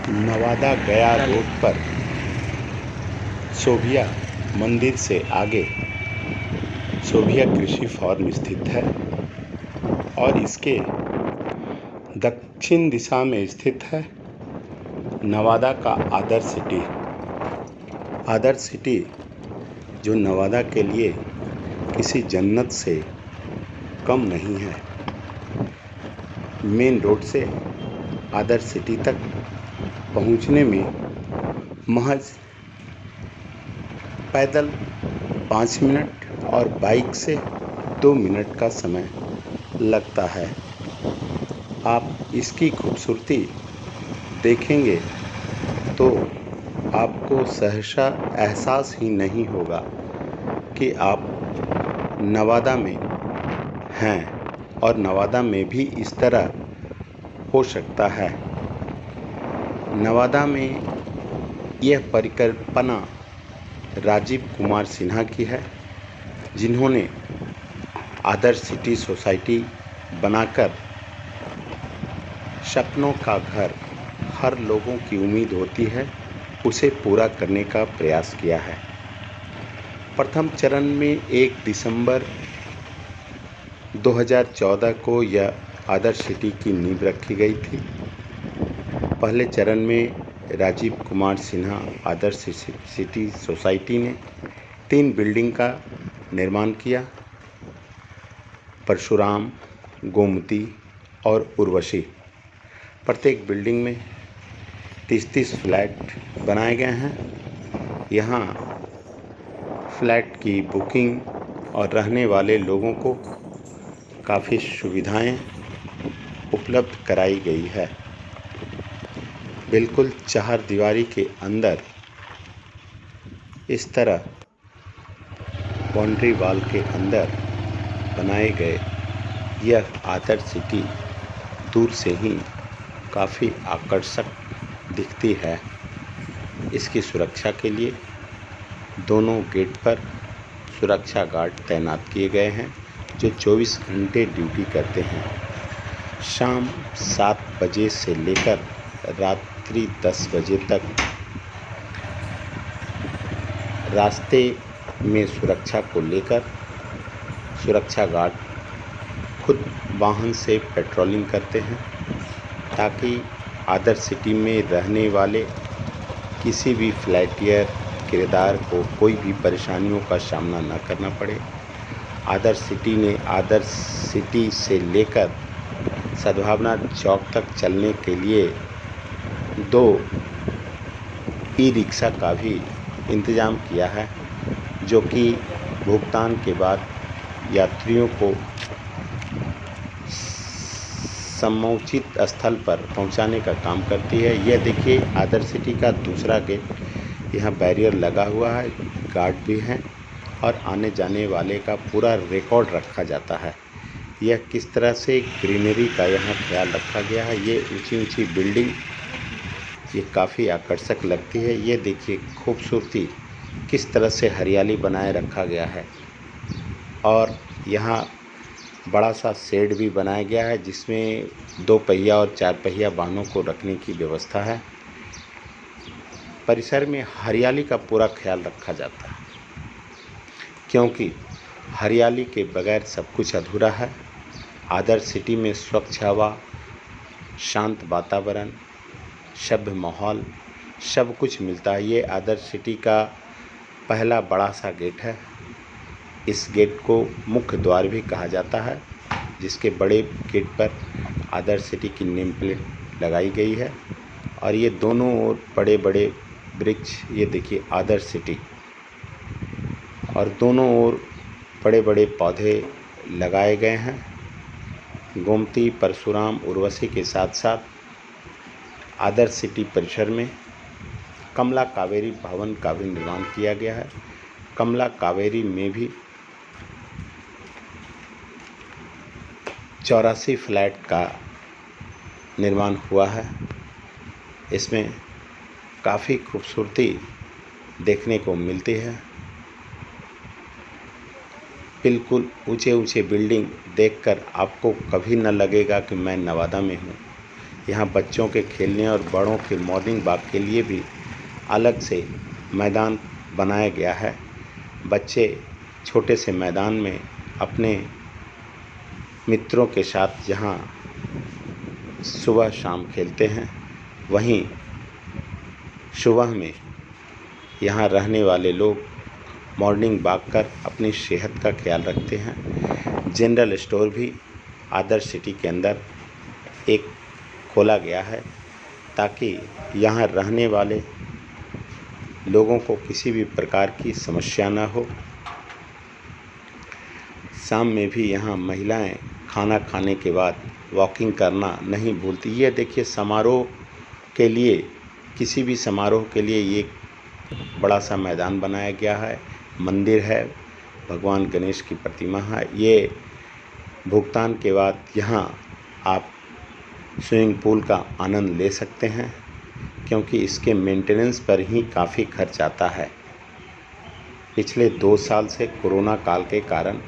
नवादा गया रोड पर शोभिया मंदिर से आगे शोभिया कृषि फार्म स्थित है और इसके दक्षिण दिशा में स्थित है नवादा का आदर्श सिटी। आदर्श सिटी जो नवादा के लिए किसी जन्नत से कम नहीं है। मेन रोड से आदर्श सिटी तक पहुंचने में महज पैदल 5 मिनट और बाइक से 2 मिनट का समय लगता है। आप इसकी खूबसूरती देखेंगे तो आपको सहसा एहसास ही नहीं होगा कि आप नवादा में हैं और नवादा में भी इस तरह हो सकता है। नवादा में यह परिकल्पना राजीव कुमार सिन्हा की है, जिन्होंने आदर्श सिटी सोसाइटी बनाकर सपनों का घर हर लोगों की उम्मीद होती है उसे पूरा करने का प्रयास किया है। प्रथम चरण में 1 दिसंबर 2014 को यह आदर्श सिटी की नींव रखी गई थी। पहले चरण में राजीव कुमार सिन्हा आदर्श सिटी सोसाइटी ने 3 बिल्डिंग का निर्माण किया। परशुराम, गोमती और उर्वशी। प्रत्येक बिल्डिंग में 30-30 फ्लैट बनाए गए हैं। यहाँ फ्लैट की बुकिंग और रहने वाले लोगों को काफ़ी सुविधाएं उपलब्ध कराई गई है। बिल्कुल चार दीवारी के अंदर इस तरह बाउंड्री वॉल के अंदर बनाए गए यह आदर्श सिटी दूर से ही काफ़ी आकर्षक दिखती है। इसकी सुरक्षा के लिए दोनों गेट पर सुरक्षा गार्ड तैनात किए गए हैं जो 24 घंटे ड्यूटी करते हैं। शाम 7 बजे से लेकर रात्रि 10 बजे तक रास्ते में सुरक्षा को लेकर सुरक्षा गार्ड खुद वाहन से पेट्रोलिंग करते हैं ताकि आदर्श सिटी में रहने वाले किसी भी फ्लैटियर किराएदार को कोई भी परेशानियों का सामना न करना पड़े। आदर्श सिटी से लेकर सद्भावना चौक तक चलने के लिए 2 ई-रिक्शा का भी इंतज़ाम किया है, जो कि भुगतान के बाद यात्रियों को समुचित स्थल पर पहुंचाने का काम करती है। यह देखिए आदर्श सिटी का दूसरा गेट। यहाँ बैरियर लगा हुआ है, गार्ड भी हैं और आने जाने वाले का पूरा रिकॉर्ड रखा जाता है। यह किस तरह से ग्रीनरी का यहाँ ख्याल रखा गया है। ये ऊंची बिल्डिंग ये काफ़ी आकर्षक लगती है। ये देखिए खूबसूरती किस तरह से हरियाली बनाए रखा गया है और यहाँ बड़ा सा शेड भी बनाया गया है जिसमें 2 पहिया और 4 पहिया वाहनों को रखने की व्यवस्था है। परिसर में हरियाली का पूरा ख्याल रखा जाता है क्योंकि हरियाली के बगैर सब कुछ अधूरा है। आदर्श सिटी में स्वच्छ हवा, शांत वातावरण, सभ्य माहौल सब कुछ मिलता है। ये आदर्श सिटी का पहला बड़ा सा गेट है। इस गेट को मुख्य द्वार भी कहा जाता है, जिसके बड़े गेट पर आदर्श सिटी की नेम प्लेट लगाई गई है और ये दोनों ओर बड़े वृक्ष, ये देखिए आदर्श सिटी, और दोनों ओर बड़े पौधे लगाए गए हैं। गोमती, परशुराम, उर्वशी के साथ साथ आदर्श सिटी परिसर में कमला कावेरी भवन का भी निर्माण किया गया है। कमला कावेरी में भी 84 फ्लैट का निर्माण हुआ है। इसमें काफ़ी खूबसूरती देखने को मिलती है। बिल्कुल ऊंचे बिल्डिंग देखकर आपको कभी न लगेगा कि मैं नवादा में हूँ। यहाँ बच्चों के खेलने और बड़ों के मॉर्निंग वॉक के लिए भी अलग से मैदान बनाया गया है। बच्चे छोटे से मैदान में अपने मित्रों के साथ यहाँ सुबह शाम खेलते हैं। वहीं सुबह में यहाँ रहने वाले लोग मॉर्निंग वॉक कर अपनी सेहत का ख्याल रखते हैं। जनरल स्टोर भी आदर्श सिटी के अंदर एक खोला गया है ताकि यहाँ रहने वाले लोगों को किसी भी प्रकार की समस्या न हो। शाम में भी यहाँ महिलाएं खाना खाने के बाद वॉकिंग करना नहीं भूलती। ये देखिए समारोह के लिए, किसी भी समारोह के लिए ये बड़ा सा मैदान बनाया गया है। मंदिर है, भगवान गणेश की प्रतिमा है। ये भुगतान के बाद यहाँ आप स्विमिंग पूल का आनंद ले सकते हैं क्योंकि इसके मेंटेनेंस पर ही काफ़ी खर्च आता है। पिछले 2 साल से कोरोना काल के कारण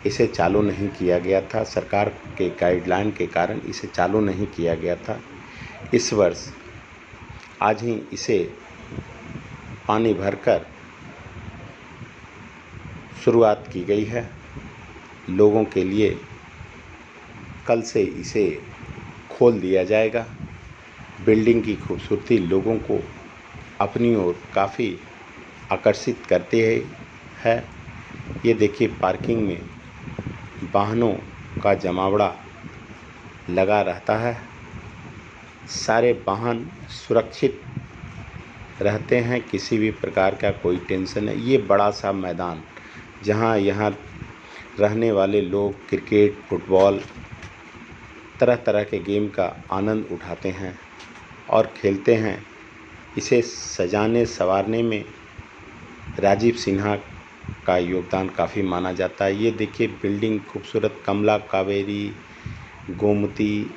इसे चालू नहीं किया गया था। सरकार के गाइडलाइन के कारण इसे चालू नहीं किया गया था। इस वर्ष आज ही इसे पानी भरकर शुरुआत की गई है लोगों के लिए। कल से इसे खोल दिया जाएगा। बिल्डिंग की खूबसूरती लोगों को अपनी ओर काफ़ी आकर्षित करते है। ये देखिए पार्किंग में वाहनों का जमावड़ा लगा रहता है। सारे वाहन सुरक्षित रहते हैं, किसी भी प्रकार का कोई टेंशन नहीं। ये बड़ा सा मैदान जहाँ यहाँ रहने वाले लोग क्रिकेट, फुटबॉल, तरह तरह के गेम का आनंद उठाते हैं और खेलते हैं। इसे सजाने संवारने में राजीव सिन्हा का योगदान काफ़ी माना जाता है। ये देखिए बिल्डिंग खूबसूरत, कमला, कावेरी, गोमती,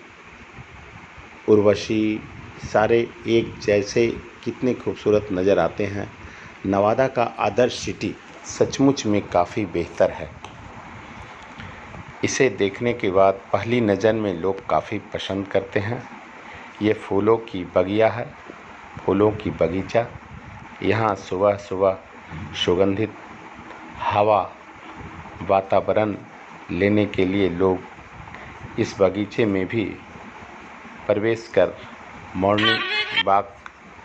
उर्वशी सारे एक जैसे कितने खूबसूरत नज़र आते हैं। नवादा का आदर्श सिटी सचमुच में काफ़ी बेहतर है। इसे देखने के बाद पहली नज़र में लोग काफ़ी पसंद करते हैं। ये फूलों की बगिया है, फूलों की बगीचा। यहाँ सुबह सुबह सुगंधित हवा, वातावरण लेने के लिए लोग इस बगीचे में भी प्रवेश कर मॉर्निंग वॉक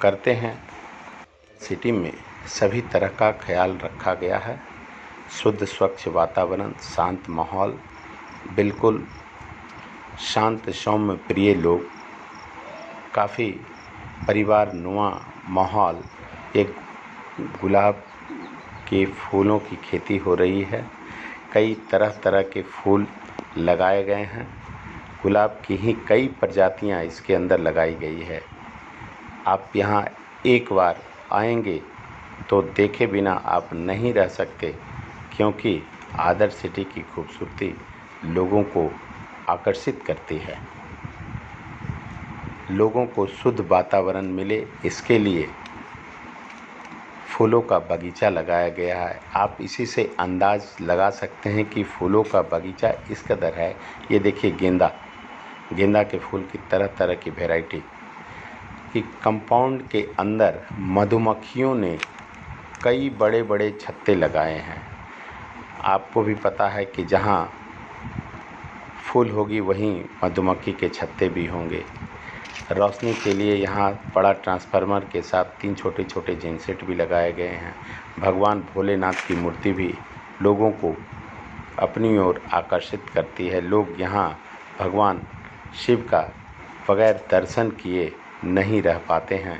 करते हैं। सिटी में सभी तरह का ख्याल रखा गया है। शुद्ध स्वच्छ वातावरण, शांत माहौल, बिल्कुल शांत सौम्य प्रिय लोग, काफ़ी परिवार नुमा माहौल। एक गुलाब के फूलों की खेती हो रही है। कई तरह तरह के फूल लगाए गए हैं। गुलाब की ही कई प्रजातियां इसके अंदर लगाई गई है। आप यहाँ एक बार आएंगे तो देखे बिना आप नहीं रह सकते क्योंकि आदर्श सिटी की खूबसूरती लोगों को आकर्षित करती है। लोगों को शुद्ध वातावरण मिले इसके लिए फूलों का बगीचा लगाया गया है। आप इसी से अंदाज़ लगा सकते हैं कि फूलों का बगीचा इस कदर है। ये देखिए गेंदा के फूल की तरह तरह की वैरायटी कि कंपाउंड के अंदर मधुमक्खियों ने कई बड़े बड़े छत्ते लगाए हैं। आपको भी पता है कि जहाँ फूल होगी वहीं मधुमक्खी के छत्ते भी होंगे। रोशनी के लिए यहाँ बड़ा ट्रांसफार्मर के साथ 3 छोटे छोटे जेनसेट भी लगाए गए हैं। भगवान भोलेनाथ की मूर्ति भी लोगों को अपनी ओर आकर्षित करती है। लोग यहाँ भगवान शिव का बगैर दर्शन किए नहीं रह पाते हैं।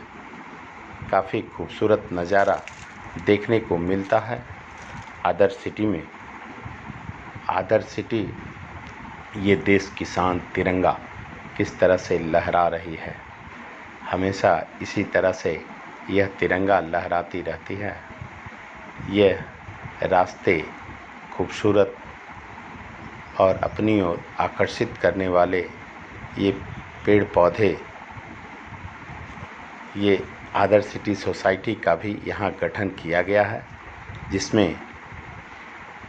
काफ़ी खूबसूरत नज़ारा देखने को मिलता है आदर्श सिटी में। आदर्श सिटी ये देश की शान तिरंगा किस तरह से लहरा रही है, हमेशा इसी तरह से यह तिरंगा लहराती रहती है। यह रास्ते खूबसूरत और अपनी ओर आकर्षित करने वाले ये पेड़ पौधे, ये आदर्श सिटी सोसाइटी का भी यहाँ गठन किया गया है जिसमें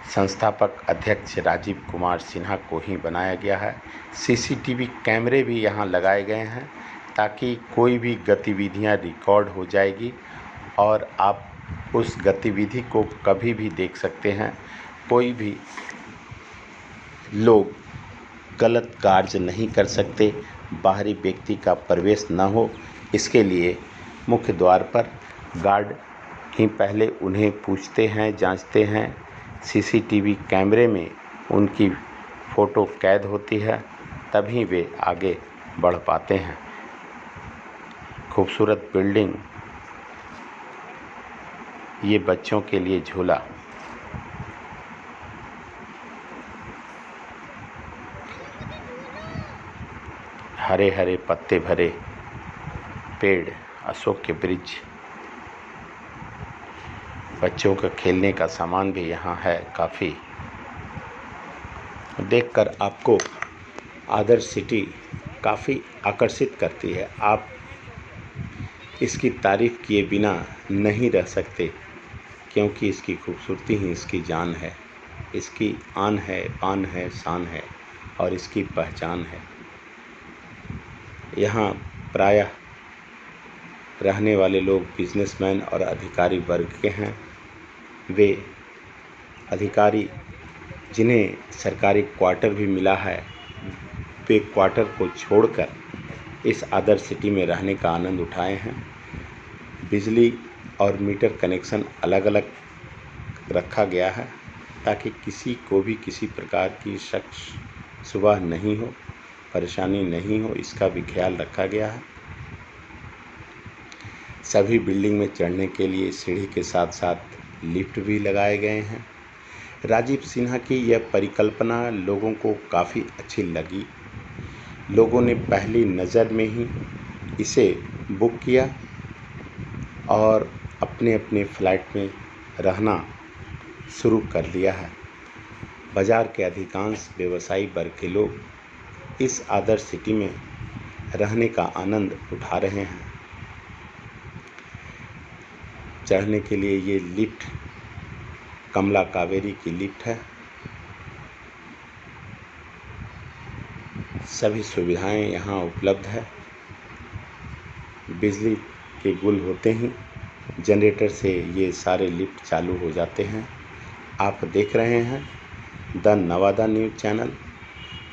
संस्थापक अध्यक्ष राजीव कुमार सिन्हा को ही बनाया गया है। सीसीटीवी कैमरे भी यहाँ लगाए गए हैं ताकि कोई भी गतिविधियाँ रिकॉर्ड हो जाएगी और आप उस गतिविधि को कभी भी देख सकते हैं। कोई भी लोग गलत कार्य नहीं कर सकते, बाहरी व्यक्ति का प्रवेश न हो, इसके लिए मुख्य द्वार पर गार्ड ही पहले उन्हें पूछते हैं, जांचते हैं। सीसीटीवी कैमरे में उनकी फ़ोटो कैद होती है, तभी वे आगे बढ़ पाते हैं। खूबसूरत बिल्डिंग, ये बच्चों के लिए झूला, हरे हरे पत्ते भरे पेड़, अशोक के वृक्ष, बच्चों का खेलने का सामान भी यहाँ है काफ़ी। देखकर आपको आदर्श सिटी काफ़ी आकर्षित करती है। आप इसकी तारीफ़ किए बिना नहीं रह सकते, क्योंकि इसकी खूबसूरती ही इसकी जान है, इसकी आन है, पान है, शान है और इसकी पहचान है। यहाँ प्रायः रहने वाले लोग बिजनेसमैन और अधिकारी वर्ग के हैं। वे अधिकारी जिन्हें सरकारी क्वार्टर भी मिला है, वे क्वार्टर को छोड़कर इस आदर्श सिटी में रहने का आनंद उठाए हैं। बिजली और मीटर कनेक्शन अलग अलग रखा गया है ताकि किसी को भी किसी प्रकार की सुबह नहीं हो, परेशानी नहीं हो, इसका भी ख्याल रखा गया है। सभी बिल्डिंग में चढ़ने के लिए सीढ़ी के साथ साथ लिफ्ट भी लगाए गए हैं। राजीव सिन्हा की यह परिकल्पना लोगों को काफ़ी अच्छी लगी। लोगों ने पहली नज़र में ही इसे बुक किया और अपने अपने फ्लैट में रहना शुरू कर दिया है। बाज़ार के अधिकांश व्यवसायी वर्ग के लोग इस आदर्श सिटी में रहने का आनंद उठा रहे हैं। चढ़ने के लिए ये लिफ्ट कमला कावेरी की लिफ्ट है। सभी सुविधाएं यहाँ उपलब्ध है। बिजली के गुल होते ही जनरेटर से ये सारे लिफ्ट चालू हो जाते हैं। आप देख रहे हैं the Nawada news channel.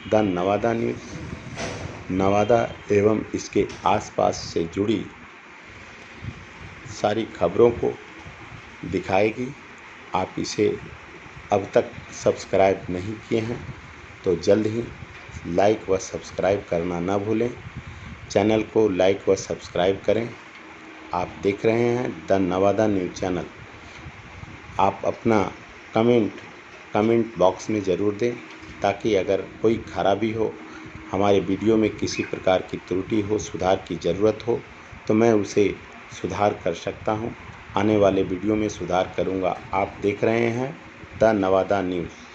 The Nawada news Nawada एवं इसके आसपास से जुड़ी सारी खबरों को दिखाएगी। आप इसे अब तक सब्सक्राइब नहीं किए हैं तो जल्द ही लाइक व सब्सक्राइब करना ना भूलें। चैनल को लाइक व सब्सक्राइब करें। आप देख रहे हैं द नवादा न्यूज़ चैनल। आप अपना कमेंट बॉक्स में ज़रूर दें, ताकि अगर कोई खराबी हो, हमारे वीडियो में किसी प्रकार की त्रुटि हो, सुधार की ज़रूरत हो, तो मैं उसे सुधार कर सकता हूं। आने वाले वीडियो में सुधार करूंगा। आप देख रहे हैं द नवादा न्यूज़।